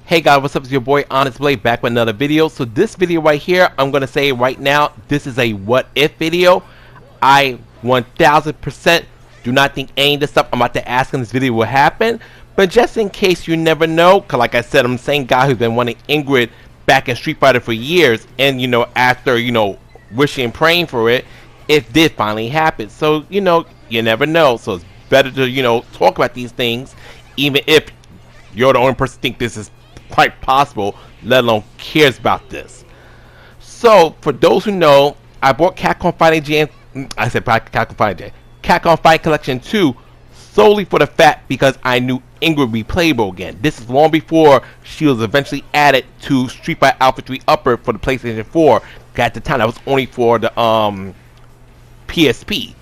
Hey guys, what's up? It's your boy Honest Blade back with another video. So this video right here, I'm gonna say right now, this is a what if video. I 1000% do not think any of the stuff I'm about to ask in this video will happen. But just in case you never know, cause like I said, I'm the same guy who's been wanting Ingrid back in Street Fighter for years, and after wishing and praying for it, it did finally happen. So you never know. So it's better to talk about these things, even if you're the only person who think this is quite possible, let alone cares about this. So for those who know, I bought Capcom Fighting Jam. I said Capcom Fighting Jam. Capcom Fighting Collection 2 solely for the fact because I knew Ingrid would be playable again. This is long before she was eventually added to Street Fighter Alpha 3 Upper for the PlayStation 4. At the time, that was only for the PSP.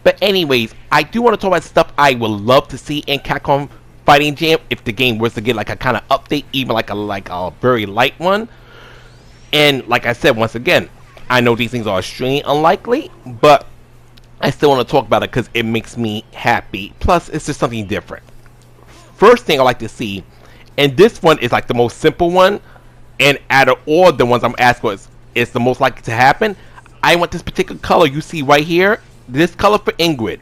But anyways, I do want to talk about stuff I would love to see in Capcom Fighting Jam if the game was to get like a kind of update, even like a very light one. And like I said, once again, I know these things are extremely unlikely, but I still want to talk about it because it makes me happy. Plus, it's just something different. First thing I like to see, and this one is like the most simple one, and out of all the ones I'm asked for, it's the most likely to happen. I want this particular color you see right here, this color for Ingrid.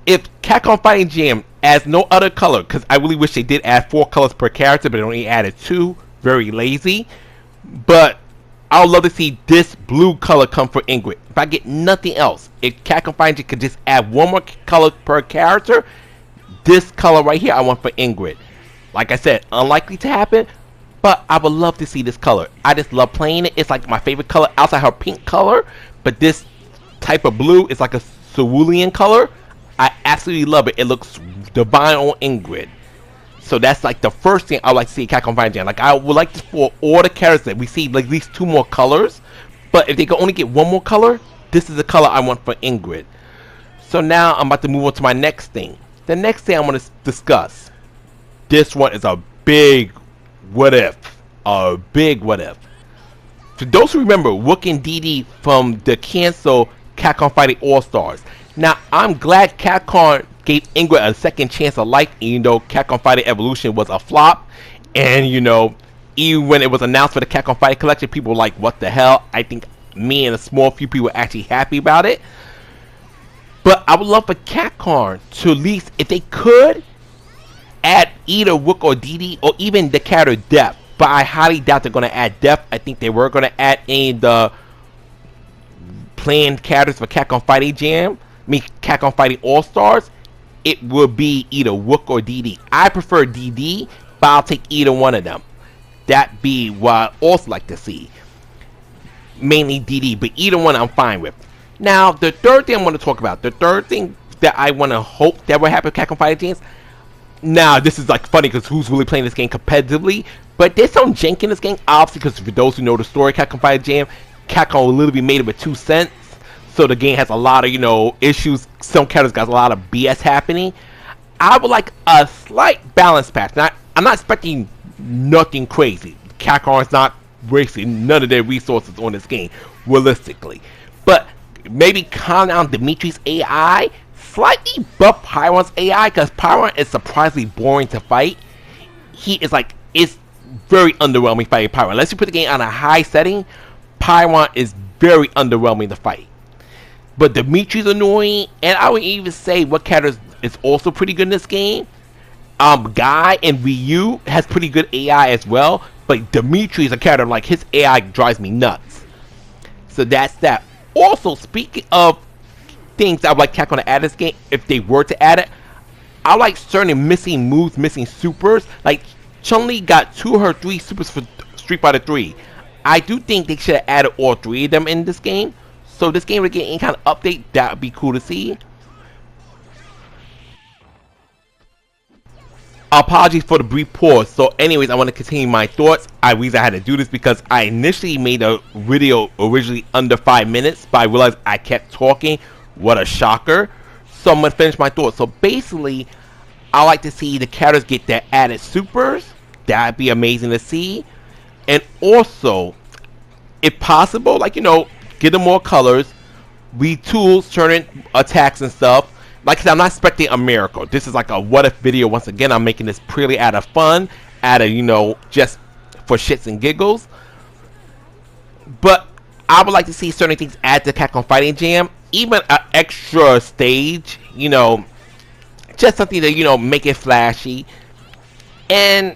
If Capcom Fighting Jam adds no other color, because I really wish they did add 4 colors per character, but they only added 2. Very lazy. But I would love to see this blue color come for Ingrid. If I get nothing else, if Capcom Fighting Jam could just add 1 more color per character, this color right here I want for Ingrid. Like I said, unlikely to happen, but I would love to see this color. I just love playing it. It's like my favorite color outside her pink color, but this type of blue is like a cerulean color. I absolutely love it. It looks divine on Ingrid. So that's like the first thing I would like to see Capcom Fighting Jam. Like I would like to, for all the characters that we see like at least 2 more colors. But if they can only get 1 more color, this is the color I want for Ingrid. So now I'm about to move on to my next thing. The next thing I want to discuss. This one is a big what if. A big what if. For those who remember Wook and DD from the cancel Capcom Fighting All-Stars. Now, I'm glad Capcom gave Ingrid a second chance of life, even though Capcom Fighting Evolution was a flop. And, even when it was announced for the Capcom Fighting Collection, people were like, what the hell? I think me and a small few people were actually happy about it. But I would love for Capcom to at least, if they could, add either Wook or DD, or even the character Depth. But I highly doubt they're going to add Depth. I think they were going to add in the planned characters for Capcom Fighting Jam. Capcom Fighting All-Stars, it would be either Wook or DD. I prefer DD, but I'll take either one of them. That be what I also like to see. Mainly DD, but either one I'm fine with. Now, the third thing I want to talk about, the third thing that I want to hope that will happen with Capcom Fighting Jams. Now, this is like funny because who's really playing this game competitively? But there's some jank in this game, obviously, because for those who know the story, Capcom Fighting Jam, Capcom literally be made it with 2 cents. So the game has a lot of, issues. Some characters got a lot of BS happening. I would like a slight balance patch. Now, I'm not expecting nothing crazy. Capcom is not wasting none of their resources on this game, realistically. But maybe calm down Dimitri's AI. Slightly buff Pyron's AI, because Pyron is surprisingly boring to fight. He is it's very underwhelming fighting Pyron. Unless you put the game on a high setting, Pyron is very underwhelming to fight. But Dimitri's annoying, and I would even say what character is also pretty good in this game. Guy and Ryu has pretty good AI as well, but Dimitri is a character like his AI drives me nuts. So that's that. Also, speaking of things I would like Capcom to add this game, if they were to add it, I like certain missing moves, missing supers. Like Chun-Li got 2 or 3 supers for Street Fighter 3. I do think they should have added all 3 of them in this game. So this game would get any kind of update, that would be cool to see. Apologies for the brief pause. So anyways, I want to continue my thoughts. The reason I had to do this because I initially made a video originally under 5 minutes, but I realized I kept talking. What a shocker. So I'm going to finish my thoughts. So basically, I like to see the characters get their added supers. That would be amazing to see. And also, if possible, get them more colors, retool certain attacks and stuff. Like I said, I'm not expecting a miracle. This is like a what if video. Once again, I'm making this purely out of fun. out of, you know, just for shits and giggles. But I would like to see certain things add to Capcom Fighting Jam, even an extra stage, you know, just something to, you know, make it flashy. And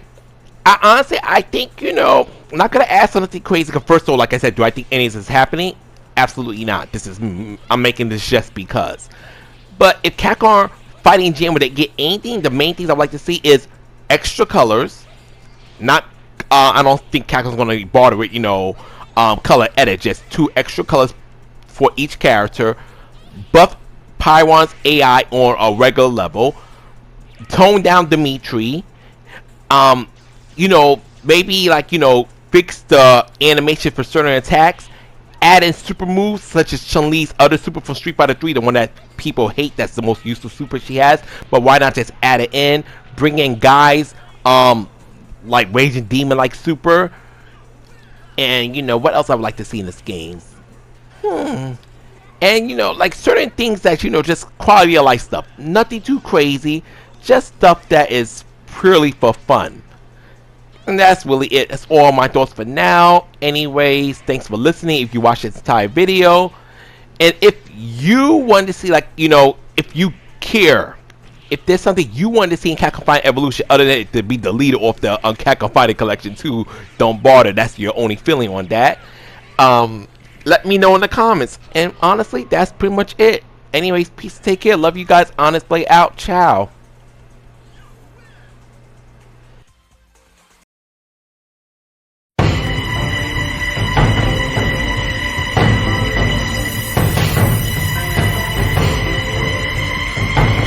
I think, you know, I'm not gonna ask something crazy. Cause first of all, like I said, do I think any of this is happening? Absolutely not. This is I'm making this just because. But if Capcom Fighting Jam would get anything, the main things I'd like to see is extra colors. Not, I don't think Capcom's gonna bother with, you know, color edit. Just 2 extra colors for each character. Buff Pyron's AI on a regular level. Tone down Dimitri. You know, maybe like, you know, fix the animation for certain attacks. Add in super moves such as Chun-Li's other super from Street Fighter 3, the one that people hate. That's the most useful super she has. But why not just add it in? Bring in guys like Raging Demon like super. And you know what else I would like to see in this game? And you know, like certain things that, you know, just quality of life stuff. Nothing too crazy. Just stuff that is purely for fun. And that's really it. That's all my thoughts for now. Anyways, thanks for listening if you watched this entire video. And if you want to see, like, you know, if you care, if there's something you want to see in Capcom Fighting Evolution other than it to be deleted off the Capcom Fighting Collection 2, don't bother. That's your only feeling on that. Let me know in the comments. And honestly, that's pretty much it. Anyways, peace, take care. Love you guys. Honest Play out. Ciao.